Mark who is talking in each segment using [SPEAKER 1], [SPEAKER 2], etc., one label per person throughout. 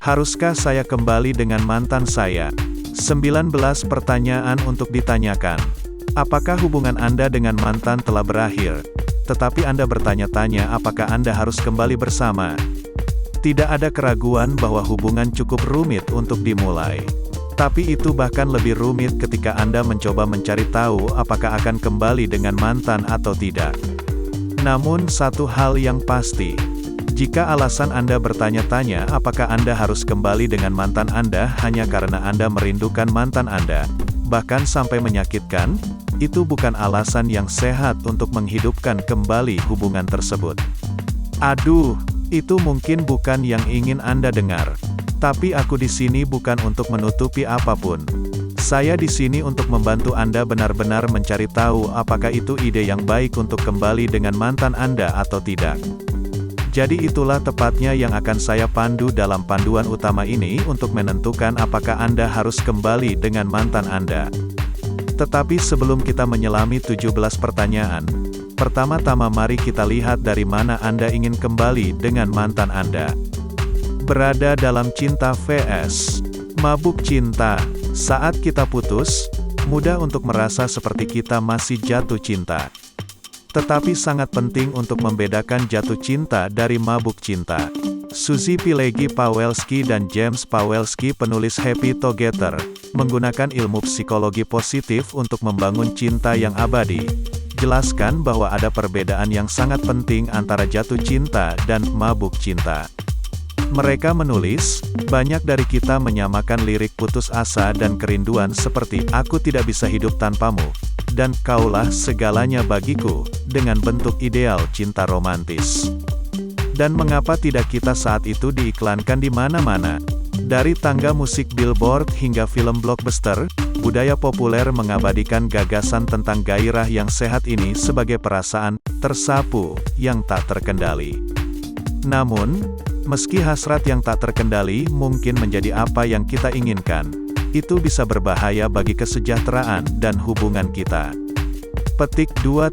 [SPEAKER 1] Haruskah saya kembali dengan mantan saya? 19 pertanyaan untuk ditanyakan. Apakah hubungan Anda dengan mantan telah berakhir? Tetapi Anda bertanya-tanya apakah Anda harus kembali bersama? Tidak ada keraguan bahwa hubungan cukup rumit untuk dimulai. Tapi itu bahkan lebih rumit ketika Anda mencoba mencari tahu apakah akan kembali dengan mantan atau tidak. Namun satu hal yang pasti, jika alasan Anda bertanya-tanya apakah Anda harus kembali dengan mantan Anda hanya karena Anda merindukan mantan Anda, bahkan sampai menyakitkan, itu bukan alasan yang sehat untuk menghidupkan kembali hubungan tersebut. Aduh, itu mungkin bukan yang ingin Anda dengar. Tapi aku di sini bukan untuk menutupi apapun. Saya di sini untuk membantu Anda benar-benar mencari tahu apakah itu ide yang baik untuk kembali dengan mantan Anda atau tidak. Jadi itulah tepatnya yang akan saya pandu dalam panduan utama ini untuk menentukan apakah Anda harus kembali dengan mantan Anda. Tetapi sebelum kita menyelami 17 pertanyaan, pertama-tama mari kita lihat dari mana Anda ingin kembali dengan mantan Anda. Berada dalam cinta vs mabuk cinta. Saat kita putus, mudah untuk merasa seperti kita masih jatuh cinta. Tetapi sangat penting untuk membedakan jatuh cinta dari mabuk cinta. Suzy Pileggi Pawelski dan James Pawelski, penulis Happy Together, menggunakan ilmu psikologi positif untuk membangun cinta yang abadi. Jelaskan bahwa ada perbedaan yang sangat penting antara jatuh cinta dan mabuk cinta. Mereka menulis, banyak dari kita menyamakan lirik putus asa dan kerinduan seperti, aku tidak bisa hidup tanpamu, dan kaulah segalanya bagiku, dengan bentuk ideal cinta romantis. Dan mengapa tidak kita saat itu diiklankan di mana-mana? Dari tangga musik billboard hingga film blockbuster, budaya populer mengabadikan gagasan tentang gairah yang sehat ini sebagai perasaan tersapu yang tak terkendali. Namun, meski hasrat yang tak terkendali mungkin menjadi apa yang kita inginkan, itu bisa berbahaya bagi kesejahteraan dan hubungan kita. Petik 2.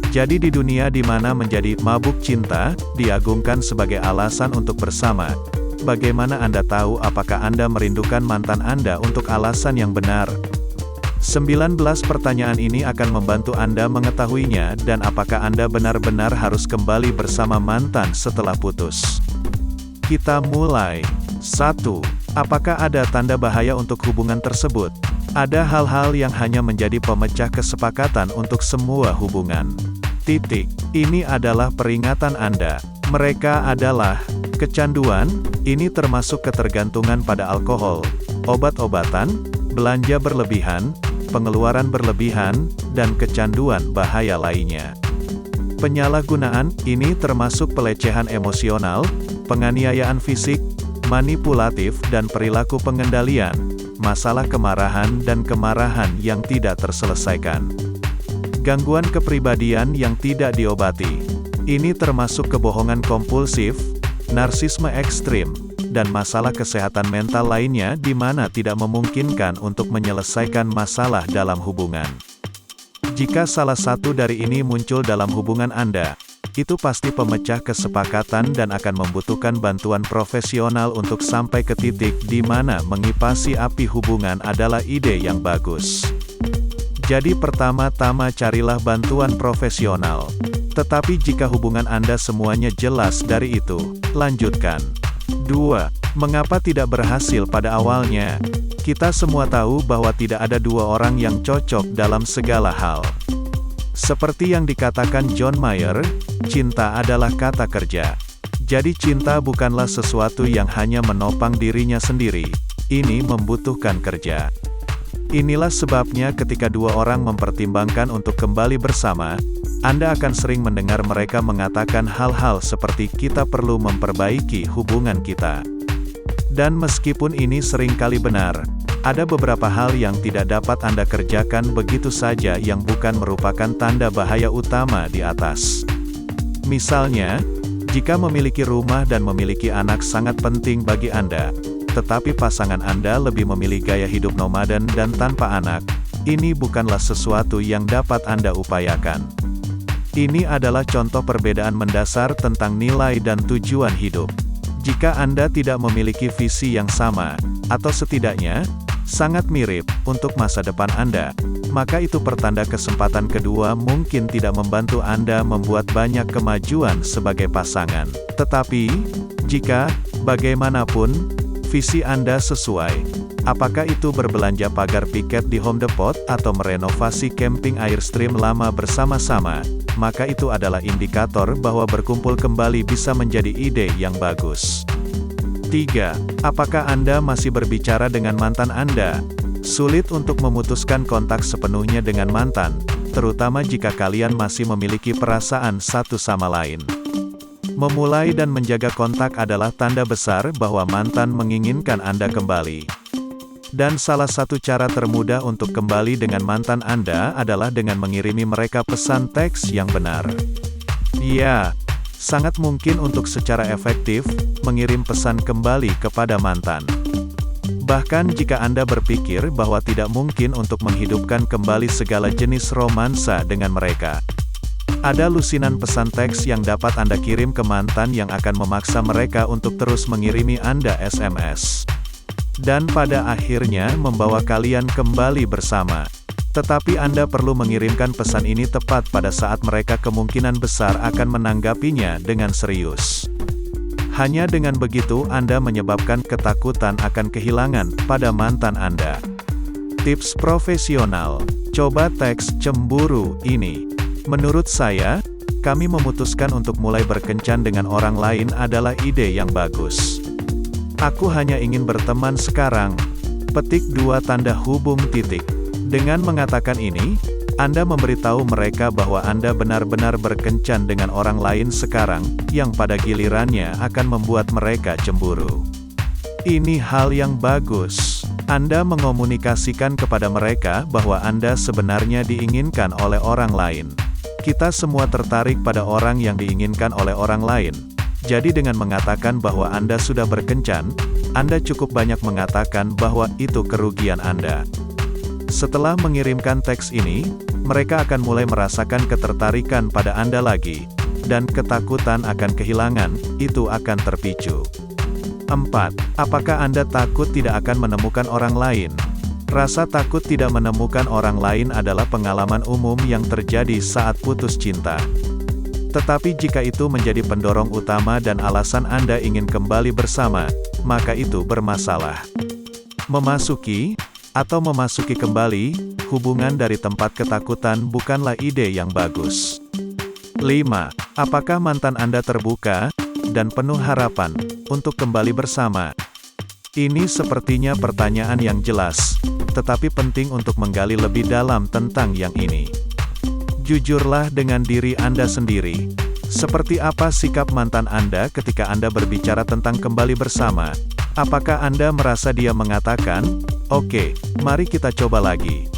[SPEAKER 1] Jadi di dunia di mana menjadi mabuk cinta diagungkan sebagai alasan untuk bersama, bagaimana Anda tahu apakah Anda merindukan mantan Anda untuk alasan yang benar? 19 pertanyaan ini akan membantu Anda mengetahuinya dan apakah Anda benar-benar harus kembali bersama mantan setelah putus. Kita mulai. 1. Apakah ada tanda bahaya untuk hubungan tersebut? Ada hal-hal yang hanya menjadi pemecah kesepakatan untuk semua hubungan. Ini adalah peringatan Anda. Mereka adalah kecanduan, ini termasuk ketergantungan pada alkohol, obat-obatan, belanja berlebihan, pengeluaran berlebihan, dan kecanduan bahaya lainnya. Penyalahgunaan, ini termasuk pelecehan emosional, penganiayaan fisik, manipulatif dan perilaku pengendalian, masalah kemarahan dan kemarahan yang tidak terselesaikan. Gangguan kepribadian yang tidak diobati. Ini termasuk kebohongan kompulsif, narsisme ekstrim, dan masalah kesehatan mental lainnya di mana tidak memungkinkan untuk menyelesaikan masalah dalam hubungan. Jika salah satu dari ini muncul dalam hubungan Anda, itu pasti pemecah kesepakatan dan akan membutuhkan bantuan profesional untuk sampai ke titik di mana mengipasi api hubungan adalah ide yang bagus. Jadi pertama-tama carilah bantuan profesional. Tetapi jika hubungan Anda semuanya jelas dari itu, lanjutkan. 2. Mengapa tidak berhasil pada awalnya? Kita semua tahu bahwa tidak ada dua orang yang cocok dalam segala hal. Seperti yang dikatakan John Mayer, cinta adalah kata kerja. Jadi cinta bukanlah sesuatu yang hanya menopang dirinya sendiri. Ini membutuhkan kerja. Inilah sebabnya ketika dua orang mempertimbangkan untuk kembali bersama, Anda akan sering mendengar mereka mengatakan hal-hal seperti kita perlu memperbaiki hubungan kita. Dan meskipun ini seringkali benar, ada beberapa hal yang tidak dapat Anda kerjakan begitu saja yang bukan merupakan tanda bahaya utama di atas. Misalnya, jika memiliki rumah dan memiliki anak sangat penting bagi Anda, tetapi pasangan Anda lebih memilih gaya hidup nomaden dan tanpa anak, ini bukanlah sesuatu yang dapat Anda upayakan. Ini adalah contoh perbedaan mendasar tentang nilai dan tujuan hidup. Jika Anda tidak memiliki visi yang sama, atau setidaknya sangat mirip untuk masa depan Anda, maka itu pertanda kesempatan kedua mungkin tidak membantu Anda membuat banyak kemajuan sebagai pasangan. Tetapi, jika bagaimanapun visi Anda sesuai, apakah itu berbelanja pagar piket di Home Depot atau merenovasi camping Airstream lama bersama-sama, maka itu adalah indikator bahwa berkumpul kembali bisa menjadi ide yang bagus. 3. Apakah Anda masih berbicara dengan mantan Anda? Sulit untuk memutuskan kontak sepenuhnya dengan mantan, terutama jika kalian masih memiliki perasaan satu sama lain. Memulai dan menjaga kontak adalah tanda besar bahwa mantan menginginkan Anda kembali. Dan salah satu cara termudah untuk kembali dengan mantan Anda adalah dengan mengirimi mereka pesan teks yang benar. Ya, sangat mungkin untuk secara efektif mengirim pesan kembali kepada mantan. Bahkan jika Anda berpikir bahwa tidak mungkin untuk menghidupkan kembali segala jenis romansa dengan mereka, ada lusinan pesan teks yang dapat Anda kirim ke mantan yang akan memaksa mereka untuk terus mengirimi Anda SMS. Dan pada akhirnya membawa kalian kembali bersama. Tetapi Anda perlu mengirimkan pesan ini tepat pada saat mereka kemungkinan besar akan menanggapinya dengan serius. Hanya dengan begitu Anda menyebabkan ketakutan akan kehilangan pada mantan Anda. Tips profesional. Coba teks cemburu ini. Menurut saya, kami memutuskan untuk mulai berkencan dengan orang lain adalah ide yang bagus. Aku hanya ingin berteman sekarang. Petik 2 tanda hubung titik. Dengan mengatakan ini, Anda memberitahu mereka bahwa Anda benar-benar berkencan dengan orang lain sekarang, yang pada gilirannya akan membuat mereka cemburu. Ini hal yang bagus. Anda mengomunikasikan kepada mereka bahwa Anda sebenarnya diinginkan oleh orang lain. Kita semua tertarik pada orang yang diinginkan oleh orang lain. Jadi dengan mengatakan bahwa Anda sudah berkencan, Anda cukup banyak mengatakan bahwa itu kerugian Anda. Setelah mengirimkan teks ini, mereka akan mulai merasakan ketertarikan pada Anda lagi, dan ketakutan akan kehilangan, itu akan terpicu. 4. Apakah Anda takut tidak akan menemukan orang lain? Rasa takut tidak menemukan orang lain adalah pengalaman umum yang terjadi saat putus cinta. Tetapi jika itu menjadi pendorong utama dan alasan Anda ingin kembali bersama, maka itu bermasalah. Memasuki kembali hubungan dari tempat ketakutan bukanlah ide yang bagus. 5. Apakah mantan Anda terbuka dan penuh harapan untuk kembali bersama? Ini sepertinya pertanyaan yang jelas, tetapi penting untuk menggali lebih dalam tentang yang ini. Jujurlah dengan diri Anda sendiri. Seperti apa sikap mantan Anda ketika Anda berbicara tentang kembali bersama? Apakah Anda merasa dia mengatakan, "Oke, mari kita coba lagi"?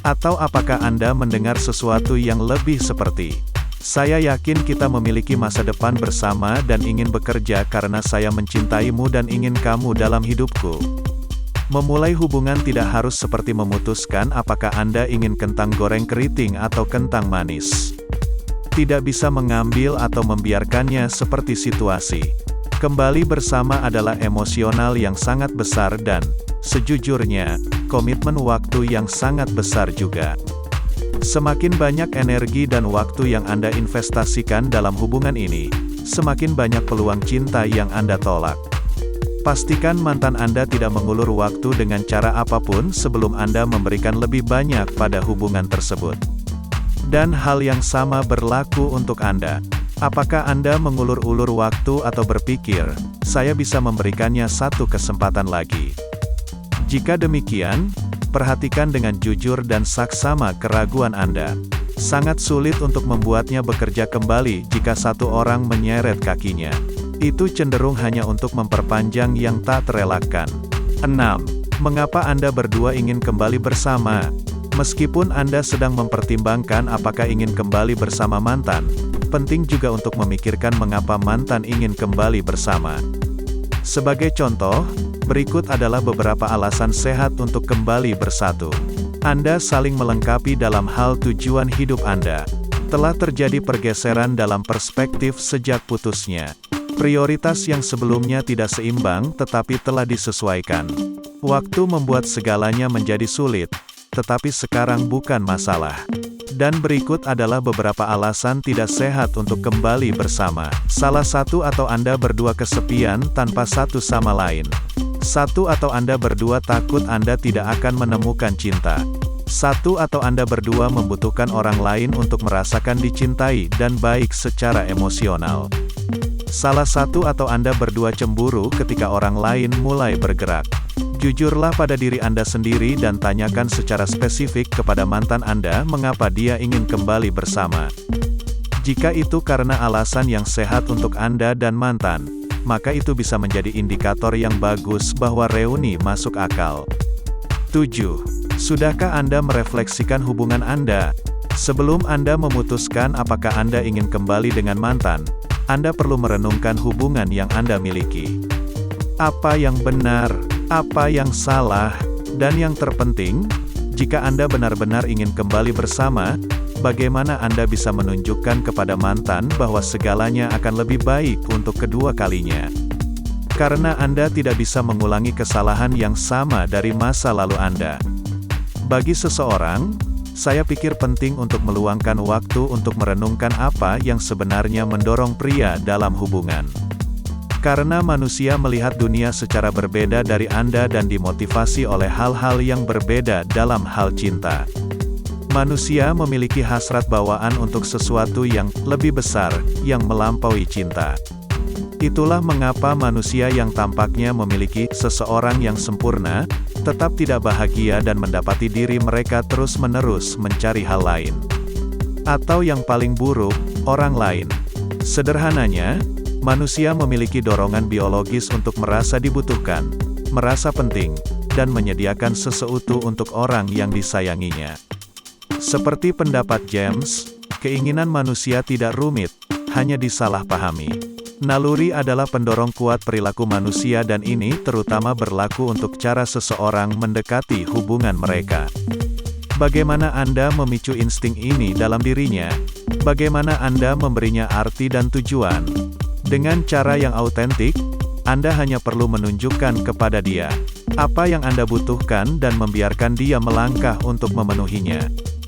[SPEAKER 1] Atau apakah Anda mendengar sesuatu yang lebih seperti, "Saya yakin kita memiliki masa depan bersama dan ingin bekerja karena saya mencintaimu dan ingin kamu dalam hidupku"? Memulai hubungan tidak harus seperti memutuskan apakah Anda ingin kentang goreng keriting atau kentang manis. Tidak bisa mengambil atau membiarkannya seperti situasi. Kembali bersama adalah emosional yang sangat besar dan, sejujurnya, komitmen waktu yang sangat besar juga. Semakin banyak energi dan waktu yang Anda investasikan dalam hubungan ini, semakin banyak peluang cinta yang Anda tolak. Pastikan mantan Anda tidak mengulur waktu dengan cara apapun sebelum Anda memberikan lebih banyak pada hubungan tersebut. Dan hal yang sama berlaku untuk Anda. Apakah Anda mengulur-ulur waktu atau berpikir, "Saya bisa memberikannya satu kesempatan lagi"? Jika demikian, perhatikan dengan jujur dan saksama keraguan Anda. Sangat sulit untuk membuatnya bekerja kembali jika satu orang menyeret kakinya. Itu cenderung hanya untuk memperpanjang yang tak terelakkan. 6. Mengapa Anda berdua ingin kembali bersama? Meskipun Anda sedang mempertimbangkan apakah ingin kembali bersama mantan, penting juga untuk memikirkan mengapa mantan ingin kembali bersama. Sebagai contoh, berikut adalah beberapa alasan sehat untuk kembali bersatu. Anda saling melengkapi dalam hal tujuan hidup Anda. Telah terjadi pergeseran dalam perspektif sejak putusnya. Prioritas yang sebelumnya tidak seimbang tetapi telah disesuaikan. Waktu membuat segalanya menjadi sulit, tetapi sekarang bukan masalah. Dan berikut adalah beberapa alasan tidak sehat untuk kembali bersama. Salah satu, atau Anda berdua kesepian tanpa satu sama lain. Satu, atau Anda berdua takut Anda tidak akan menemukan cinta. Satu, atau Anda berdua membutuhkan orang lain untuk merasakan dicintai dan baik secara emosional. Salah satu, atau Anda berdua cemburu ketika orang lain mulai bergerak. Jujurlah pada diri Anda sendiri dan tanyakan secara spesifik kepada mantan Anda mengapa dia ingin kembali bersama. Jika itu karena alasan yang sehat untuk Anda dan mantan, maka itu bisa menjadi indikator yang bagus bahwa reuni masuk akal. 7. Sudahkah Anda merefleksikan hubungan Anda? Sebelum Anda memutuskan apakah Anda ingin kembali dengan mantan, Anda perlu merenungkan hubungan yang Anda miliki. Apa yang benar? Apa yang salah? Dan yang terpenting, jika Anda benar-benar ingin kembali bersama, bagaimana Anda bisa menunjukkan kepada mantan bahwa segalanya akan lebih baik untuk kedua kalinya? Karena Anda tidak bisa mengulangi kesalahan yang sama dari masa lalu Anda. Bagi seseorang, saya pikir penting untuk meluangkan waktu untuk merenungkan apa yang sebenarnya mendorong pria dalam hubungan. Karena manusia melihat dunia secara berbeda dari Anda dan dimotivasi oleh hal-hal yang berbeda dalam hal cinta. Manusia memiliki hasrat bawaan untuk sesuatu yang lebih besar, yang melampaui cinta. Itulah mengapa manusia yang tampaknya memiliki seseorang yang sempurna, tetap tidak bahagia dan mendapati diri mereka terus-menerus mencari hal lain. Atau yang paling buruk, orang lain. Sederhananya, manusia memiliki dorongan biologis untuk merasa dibutuhkan, merasa penting, dan menyediakan sesuatu untuk orang yang disayanginya. Seperti pendapat James, keinginan manusia tidak rumit, hanya disalahpahami. Naluri adalah pendorong kuat perilaku manusia dan ini terutama berlaku untuk cara seseorang mendekati hubungan mereka. Bagaimana Anda memicu insting ini dalam dirinya? Bagaimana Anda memberinya arti dan tujuan? Dengan cara yang autentik, Anda hanya perlu menunjukkan kepada dia apa yang Anda butuhkan dan membiarkan dia melangkah untuk memenuhinya.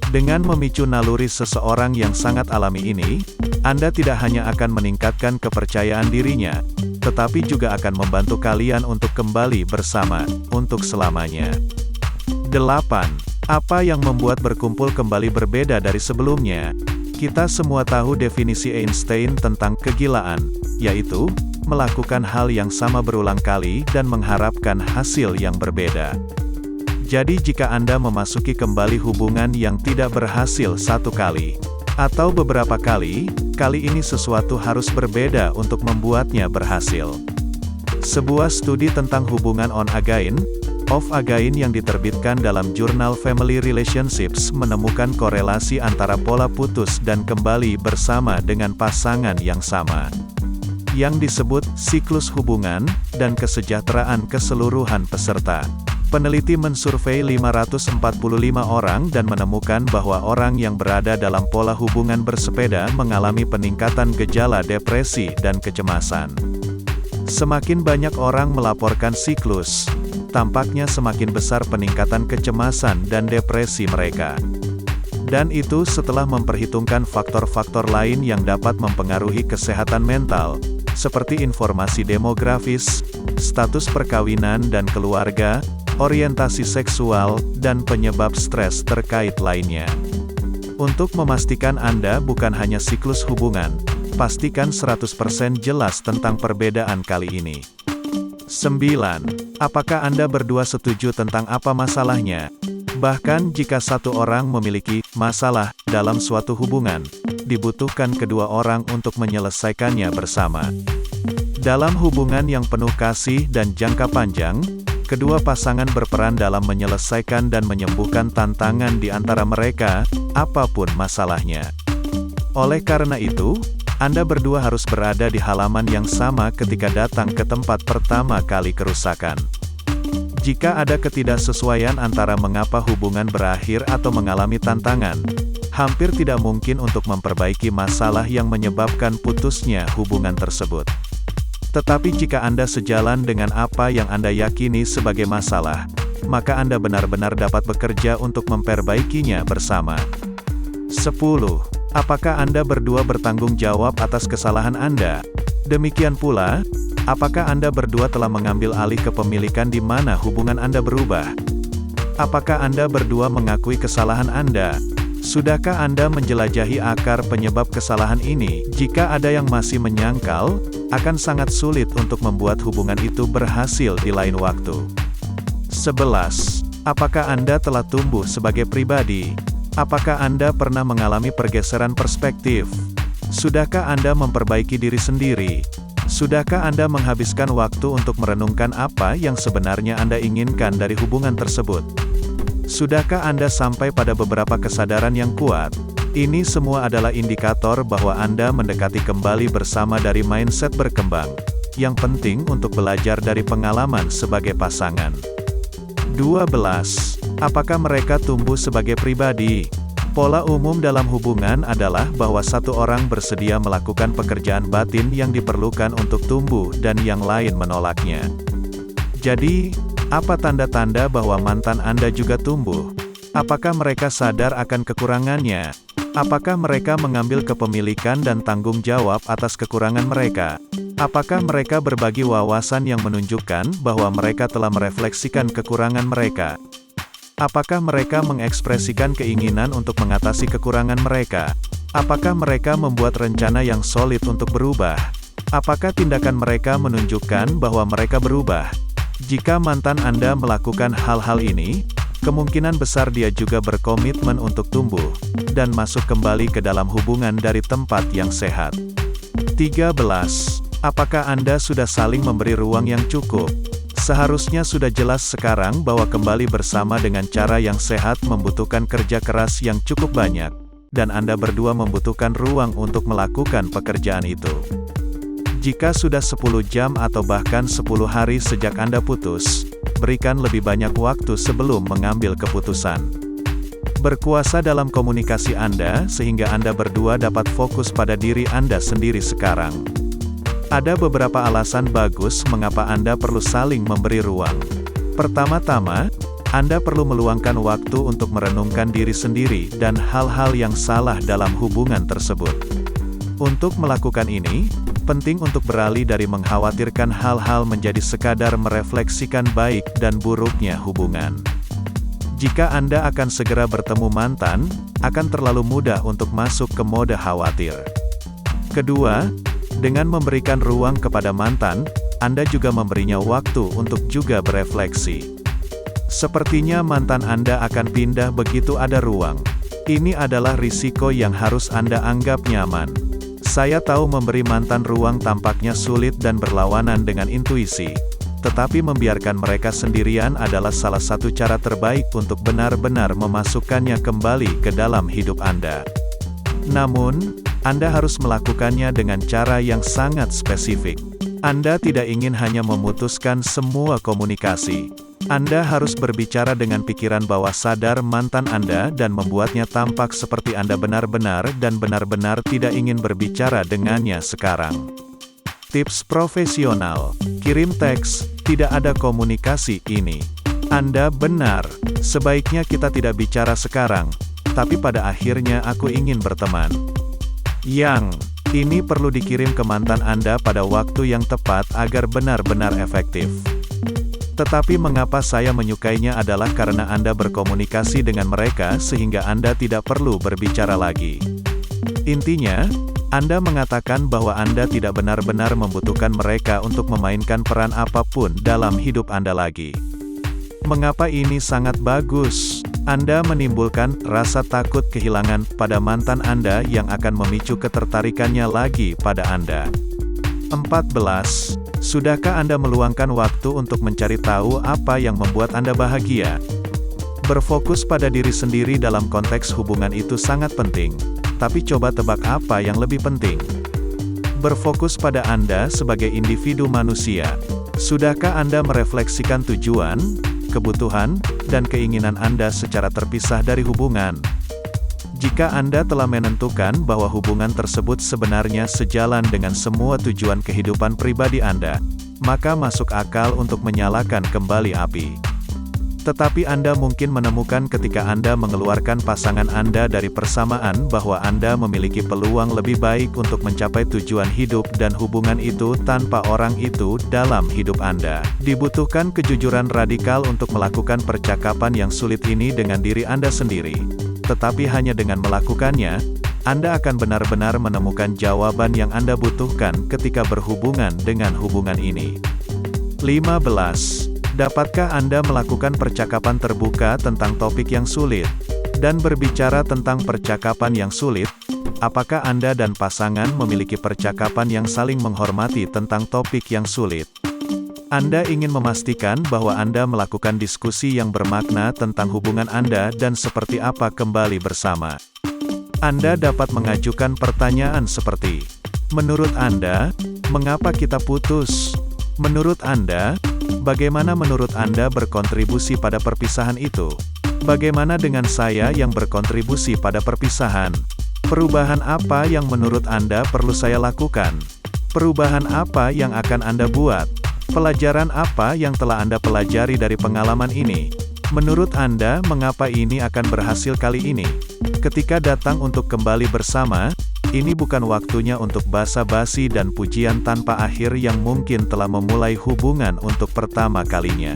[SPEAKER 1] Dengan memicu naluri seseorang yang sangat alami ini, Anda tidak hanya akan meningkatkan kepercayaan dirinya, tetapi juga akan membantu kalian untuk kembali bersama, untuk selamanya. 8. Apa yang membuat berkumpul kembali berbeda dari sebelumnya? Kita semua tahu definisi Einstein tentang kegilaan, yaitu melakukan hal yang sama berulang kali dan mengharapkan hasil yang berbeda. Jadi jika Anda memasuki kembali hubungan yang tidak berhasil satu kali, atau beberapa kali, kali ini sesuatu harus berbeda untuk membuatnya berhasil. Sebuah studi tentang hubungan on-again, off-again yang diterbitkan dalam jurnal Family Relationships menemukan korelasi antara pola putus dan kembali bersama dengan pasangan yang sama, yang disebut siklus hubungan, dan kesejahteraan keseluruhan peserta. Peneliti mensurvei 545 orang dan menemukan bahwa orang yang berada dalam pola hubungan bersepeda mengalami peningkatan gejala depresi dan kecemasan. Semakin banyak orang melaporkan siklus, tampaknya semakin besar peningkatan kecemasan dan depresi mereka. Dan itu setelah memperhitungkan faktor-faktor lain yang dapat mempengaruhi kesehatan mental, seperti informasi demografis, status perkawinan dan keluarga, orientasi seksual, dan penyebab stres terkait lainnya. Untuk memastikan Anda bukan hanya siklus hubungan, pastikan 100% jelas tentang perbedaan kali ini. 9. Apakah Anda berdua setuju tentang apa masalahnya? Bahkan jika satu orang memiliki masalah dalam suatu hubungan, dibutuhkan kedua orang untuk menyelesaikannya bersama. Dalam hubungan yang penuh kasih dan jangka panjang, kedua pasangan berperan dalam menyelesaikan dan menyembuhkan tantangan di antara mereka, apapun masalahnya. Oleh karena itu, Anda berdua harus berada di halaman yang sama ketika datang ke tempat pertama kali kerusakan. Jika ada ketidaksesuaian antara mengapa hubungan berakhir atau mengalami tantangan, hampir tidak mungkin untuk memperbaiki masalah yang menyebabkan putusnya hubungan tersebut. Tetapi jika Anda sejalan dengan apa yang Anda yakini sebagai masalah, maka Anda benar-benar dapat bekerja untuk memperbaikinya bersama. 10. Apakah Anda berdua bertanggung jawab atas kesalahan Anda? Demikian pula, apakah Anda berdua telah mengambil alih kepemilikan di mana hubungan Anda berubah? Apakah Anda berdua mengakui kesalahan Anda? Sudahkah Anda menjelajahi akar penyebab kesalahan ini? Jika ada yang masih menyangkal, akan sangat sulit untuk membuat hubungan itu berhasil di lain waktu. 11. Apakah Anda telah tumbuh sebagai pribadi? Apakah Anda pernah mengalami pergeseran perspektif? Sudahkah Anda memperbaiki diri sendiri? Sudahkah Anda menghabiskan waktu untuk merenungkan apa yang sebenarnya Anda inginkan dari hubungan tersebut? Sudahkah Anda sampai pada beberapa kesadaran yang kuat? Ini semua adalah indikator bahwa Anda mendekati kembali bersama dari mindset berkembang, yang penting untuk belajar dari pengalaman sebagai pasangan. 12. Apakah mereka tumbuh sebagai pribadi? Pola umum dalam hubungan adalah bahwa satu orang bersedia melakukan pekerjaan batin yang diperlukan untuk tumbuh dan yang lain menolaknya. Jadi, apa tanda-tanda bahwa mantan Anda juga tumbuh? Apakah mereka sadar akan kekurangannya? Apakah mereka mengambil kepemilikan dan tanggung jawab atas kekurangan mereka? Apakah mereka berbagi wawasan yang menunjukkan bahwa mereka telah merefleksikan kekurangan mereka? Apakah mereka mengekspresikan keinginan untuk mengatasi kekurangan mereka? Apakah mereka membuat rencana yang solid untuk berubah? Apakah tindakan mereka menunjukkan bahwa mereka berubah? Jika mantan Anda melakukan hal-hal ini, kemungkinan besar dia juga berkomitmen untuk tumbuh dan masuk kembali ke dalam hubungan dari tempat yang sehat. 13. Apakah Anda sudah saling memberi ruang yang cukup? Seharusnya sudah jelas sekarang bahwa kembali bersama dengan cara yang sehat membutuhkan kerja keras yang cukup banyak, dan Anda berdua membutuhkan ruang untuk melakukan pekerjaan itu. Jika sudah 10 jam atau bahkan 10 hari sejak Anda putus, berikan lebih banyak waktu sebelum mengambil keputusan. Berkuasa dalam komunikasi Anda sehingga Anda berdua dapat fokus pada diri Anda sendiri sekarang. Ada beberapa alasan bagus mengapa Anda perlu saling memberi ruang. Pertama-tama, Anda perlu meluangkan waktu untuk merenungkan diri sendiri dan hal-hal yang salah dalam hubungan tersebut. Untuk melakukan ini, penting untuk beralih dari mengkhawatirkan hal-hal menjadi sekadar merefleksikan baik dan buruknya hubungan. Jika Anda akan segera bertemu mantan, akan terlalu mudah untuk masuk ke mode khawatir. Kedua, dengan memberikan ruang kepada mantan, Anda juga memberinya waktu untuk juga berefleksi. Sepertinya mantan Anda akan pindah begitu ada ruang. Ini adalah risiko yang harus Anda anggap nyaman. Saya tahu memberi mantan ruang tampaknya sulit dan berlawanan dengan intuisi, tetapi membiarkan mereka sendirian adalah salah satu cara terbaik untuk benar-benar memasukkannya kembali ke dalam hidup Anda. Namun, Anda harus melakukannya dengan cara yang sangat spesifik. Anda tidak ingin hanya memutuskan semua komunikasi. Anda harus berbicara dengan pikiran bawah sadar mantan Anda dan membuatnya tampak seperti Anda benar-benar dan benar-benar tidak ingin berbicara dengannya sekarang. Tips profesional: kirim teks, tidak ada komunikasi ini. Anda benar, sebaiknya kita tidak bicara sekarang, tapi pada akhirnya aku ingin berteman. Yang ini perlu dikirim ke mantan Anda pada waktu yang tepat agar benar-benar efektif. Tetapi mengapa saya menyukainya adalah karena Anda berkomunikasi dengan mereka sehingga Anda tidak perlu berbicara lagi. Intinya, Anda mengatakan bahwa Anda tidak benar-benar membutuhkan mereka untuk memainkan peran apapun dalam hidup Anda lagi. Mengapa ini sangat bagus? Anda menimbulkan rasa takut kehilangan pada mantan Anda yang akan memicu ketertarikannya lagi pada Anda. 14. Sudahkah Anda meluangkan waktu untuk mencari tahu apa yang membuat Anda bahagia? Berfokus pada diri sendiri dalam konteks hubungan itu sangat penting, tapi coba tebak apa yang lebih penting. Berfokus pada Anda sebagai individu manusia. Sudahkah Anda merefleksikan tujuan, kebutuhan, dan keinginan Anda secara terpisah dari hubungan? Jika Anda telah menentukan bahwa hubungan tersebut sebenarnya sejalan dengan semua tujuan kehidupan pribadi Anda, maka masuk akal untuk menyalakan kembali api. Tetapi Anda mungkin menemukan ketika Anda mengeluarkan pasangan Anda dari persamaan bahwa Anda memiliki peluang lebih baik untuk mencapai tujuan hidup dan hubungan itu tanpa orang itu dalam hidup Anda. Dibutuhkan kejujuran radikal untuk melakukan percakapan yang sulit ini dengan diri Anda sendiri. Tetapi hanya dengan melakukannya, Anda akan benar-benar menemukan jawaban yang Anda butuhkan ketika berhubungan dengan hubungan ini. 15. Dapatkah Anda melakukan percakapan terbuka tentang topik yang sulit? Dan berbicara tentang percakapan yang sulit, apakah Anda dan pasangan memiliki percakapan yang saling menghormati tentang topik yang sulit? Anda ingin memastikan bahwa Anda melakukan diskusi yang bermakna tentang hubungan Anda dan seperti apa kembali bersama. Anda dapat mengajukan pertanyaan seperti, menurut Anda, mengapa kita putus? Menurut Anda, bagaimana menurut Anda berkontribusi pada perpisahan itu? Bagaimana dengan saya yang berkontribusi pada perpisahan? Perubahan apa yang menurut Anda perlu saya lakukan? Perubahan apa yang akan Anda buat? Pelajaran apa yang telah Anda pelajari dari pengalaman ini? Menurut Anda, mengapa ini akan berhasil kali ini? Ketika datang untuk kembali bersama, ini bukan waktunya untuk basa-basi dan pujian tanpa akhir yang mungkin telah memulai hubungan untuk pertama kalinya.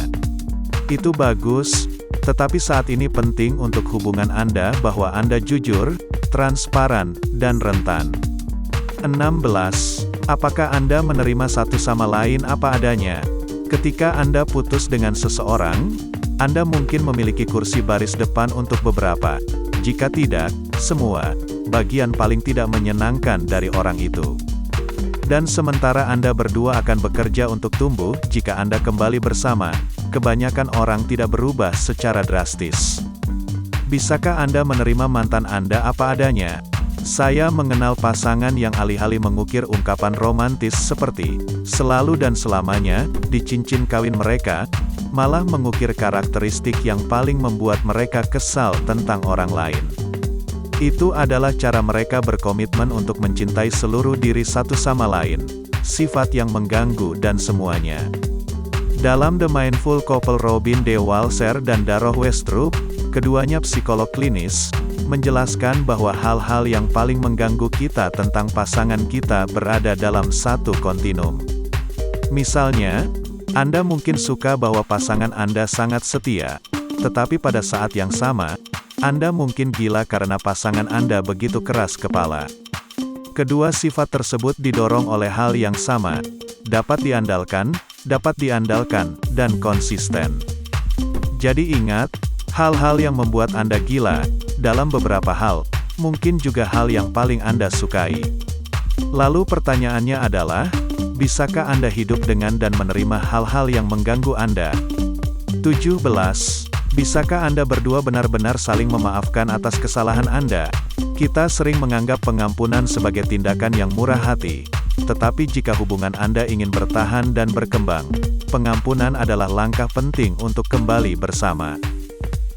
[SPEAKER 1] Itu bagus, tetapi saat ini penting untuk hubungan Anda bahwa Anda jujur, transparan, dan rentan. 16. Apakah Anda menerima satu sama lain apa adanya? Ketika Anda putus dengan seseorang, Anda mungkin memiliki kursi baris depan untuk beberapa. Jika tidak, semua bagian paling tidak menyenangkan dari orang itu. Dan sementara Anda berdua akan bekerja untuk tumbuh, jika Anda kembali bersama, kebanyakan orang tidak berubah secara drastis. Bisakah Anda menerima mantan Anda apa adanya? Saya mengenal pasangan yang alih-alih mengukir ungkapan romantis seperti selalu dan selamanya di cincin kawin mereka, malah mengukir karakteristik yang paling membuat mereka kesal tentang orang lain. Itu adalah cara mereka berkomitmen untuk mencintai seluruh diri satu sama lain, sifat yang mengganggu dan semuanya. Dalam The Mindful Couple, Robin D. Walser dan Darrow Westrup, keduanya psikolog klinis, menjelaskan bahwa hal-hal yang paling mengganggu kita tentang pasangan kita berada dalam satu kontinum. Misalnya, Anda mungkin suka bahwa pasangan Anda sangat setia, tetapi pada saat yang sama, Anda mungkin gila karena pasangan Anda begitu keras kepala. Kedua sifat tersebut didorong oleh hal yang sama, dapat diandalkan, dan konsisten. Jadi ingat, hal-hal yang membuat Anda gila, dalam beberapa hal, mungkin juga hal yang paling Anda sukai. Lalu pertanyaannya adalah, bisakah Anda hidup dengan dan menerima hal-hal yang mengganggu Anda? 17. Bisakah Anda berdua benar-benar saling memaafkan atas kesalahan Anda? Kita sering menganggap pengampunan sebagai tindakan yang murah hati. Tetapi jika hubungan Anda ingin bertahan dan berkembang, pengampunan adalah langkah penting untuk kembali bersama.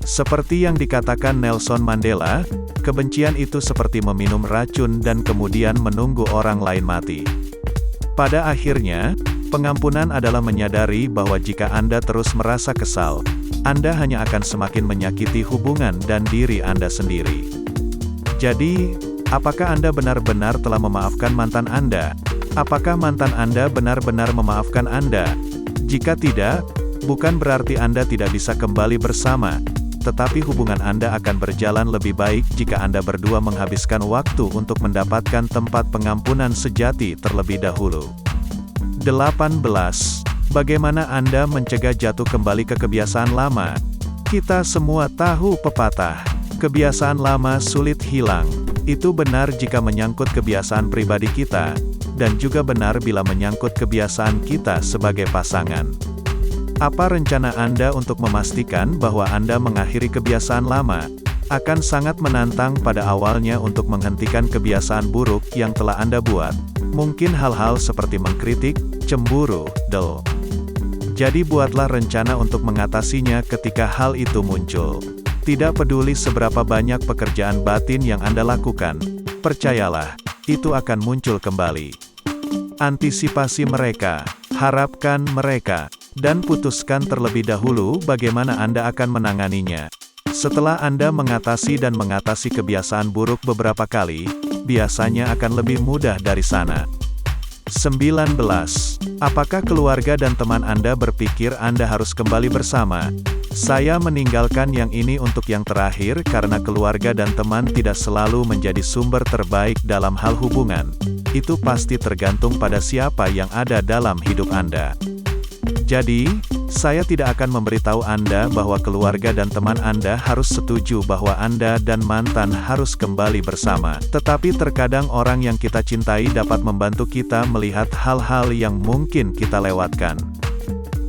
[SPEAKER 1] Seperti yang dikatakan Nelson Mandela, kebencian itu seperti meminum racun dan kemudian menunggu orang lain mati. Pada akhirnya, pengampunan adalah menyadari bahwa jika Anda terus merasa kesal, Anda hanya akan semakin menyakiti hubungan dan diri Anda sendiri. Jadi, apakah Anda benar-benar telah memaafkan mantan Anda? Apakah mantan Anda benar-benar memaafkan Anda? Jika tidak, bukan berarti Anda tidak bisa kembali bersama, tetapi hubungan Anda akan berjalan lebih baik jika Anda berdua menghabiskan waktu untuk mendapatkan tempat pengampunan sejati terlebih dahulu. 18. Bagaimana Anda mencegah jatuh kembali ke kebiasaan lama? Kita semua tahu pepatah, kebiasaan lama sulit hilang. Itu benar jika menyangkut kebiasaan pribadi kita, dan juga benar bila menyangkut kebiasaan kita sebagai pasangan. Apa rencana Anda untuk memastikan bahwa Anda mengakhiri kebiasaan lama? Akan sangat menantang pada awalnya untuk menghentikan kebiasaan buruk yang telah Anda buat. Mungkin hal-hal seperti mengkritik, cemburu, Jadi buatlah rencana untuk mengatasinya ketika hal itu muncul. Tidak peduli seberapa banyak pekerjaan batin yang Anda lakukan, percayalah, itu akan muncul kembali. Antisipasi mereka, harapkan mereka, dan putuskan terlebih dahulu bagaimana Anda akan menanganinya. Setelah Anda mengatasi kebiasaan buruk beberapa kali, biasanya akan lebih mudah dari sana. 19. Apakah keluarga dan teman Anda berpikir Anda harus kembali bersama? Saya meninggalkan yang ini untuk yang terakhir karena keluarga dan teman tidak selalu menjadi sumber terbaik dalam hal hubungan. Itu pasti tergantung pada siapa yang ada dalam hidup Anda. Jadi, saya tidak akan memberitahu Anda bahwa keluarga dan teman Anda harus setuju bahwa Anda dan mantan harus kembali bersama. Tetapi terkadang orang yang kita cintai dapat membantu kita melihat hal-hal yang mungkin kita lewatkan.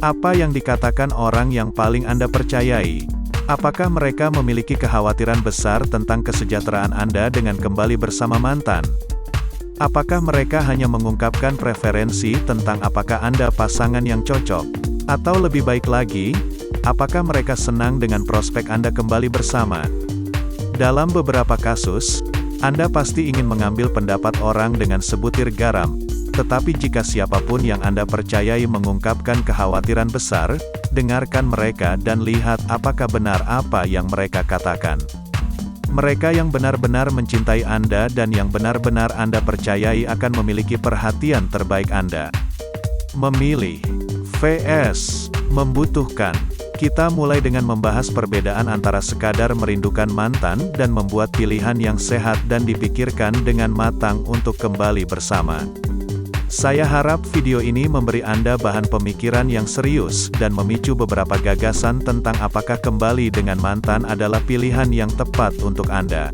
[SPEAKER 1] Apa yang dikatakan orang yang paling Anda percayai? Apakah mereka memiliki kekhawatiran besar tentang kesejahteraan Anda dengan kembali bersama mantan? Apakah mereka hanya mengungkapkan preferensi tentang apakah Anda pasangan yang cocok? Atau lebih baik lagi, apakah mereka senang dengan prospek Anda kembali bersama? Dalam beberapa kasus, Anda pasti ingin mengambil pendapat orang dengan sebutir garam, tetapi jika siapapun yang Anda percayai mengungkapkan kekhawatiran besar, dengarkan mereka dan lihat apakah benar apa yang mereka katakan. Mereka yang benar-benar mencintai Anda dan yang benar-benar Anda percayai akan memiliki perhatian terbaik Anda. Memilih vs membutuhkan. Kita mulai dengan membahas perbedaan antara sekadar merindukan mantan dan membuat pilihan yang sehat dan dipikirkan dengan matang untuk kembali bersama. Saya harap video ini memberi Anda bahan pemikiran yang serius dan memicu beberapa gagasan tentang apakah kembali dengan mantan adalah pilihan yang tepat untuk Anda.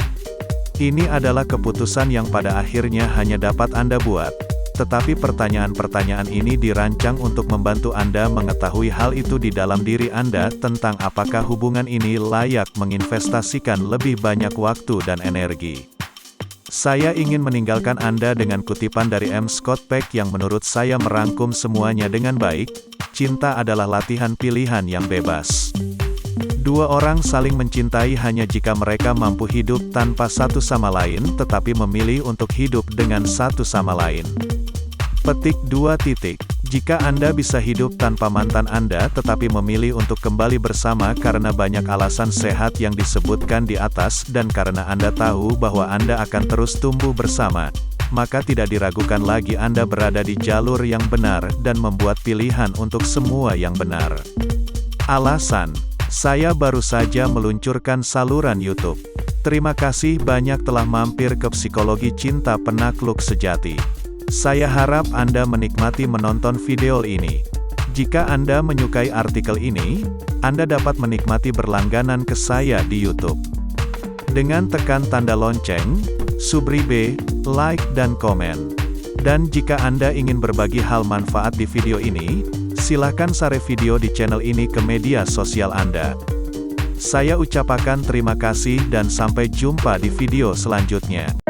[SPEAKER 1] Ini adalah keputusan yang pada akhirnya hanya dapat Anda buat. Tetapi pertanyaan-pertanyaan ini dirancang untuk membantu Anda mengetahui hal itu di dalam diri Anda tentang apakah hubungan ini layak menginvestasikan lebih banyak waktu dan energi. Saya ingin meninggalkan Anda dengan kutipan dari M. Scott Peck yang menurut saya merangkum semuanya dengan baik, cinta adalah latihan pilihan yang bebas. Dua orang saling mencintai hanya jika mereka mampu hidup tanpa satu sama lain tetapi memilih untuk hidup dengan satu sama lain. Petik 2. Jika Anda bisa hidup tanpa mantan Anda tetapi memilih untuk kembali bersama karena banyak alasan sehat yang disebutkan di atas dan karena Anda tahu bahwa Anda akan terus tumbuh bersama, maka tidak diragukan lagi Anda berada di jalur yang benar dan membuat pilihan untuk semua yang benar. Alasan: saya baru saja meluncurkan saluran YouTube. Terima kasih banyak telah mampir ke Psikologi Cinta Penakluk Sejati. Saya harap Anda menikmati menonton video ini. Jika Anda menyukai artikel ini, Anda dapat menikmati berlangganan ke saya di YouTube. Dengan tekan tanda lonceng, subscribe, like dan komen. Dan jika Anda ingin berbagi hal manfaat di video ini, silakan share video di channel ini ke media sosial Anda. Saya ucapkan terima kasih dan sampai jumpa di video selanjutnya.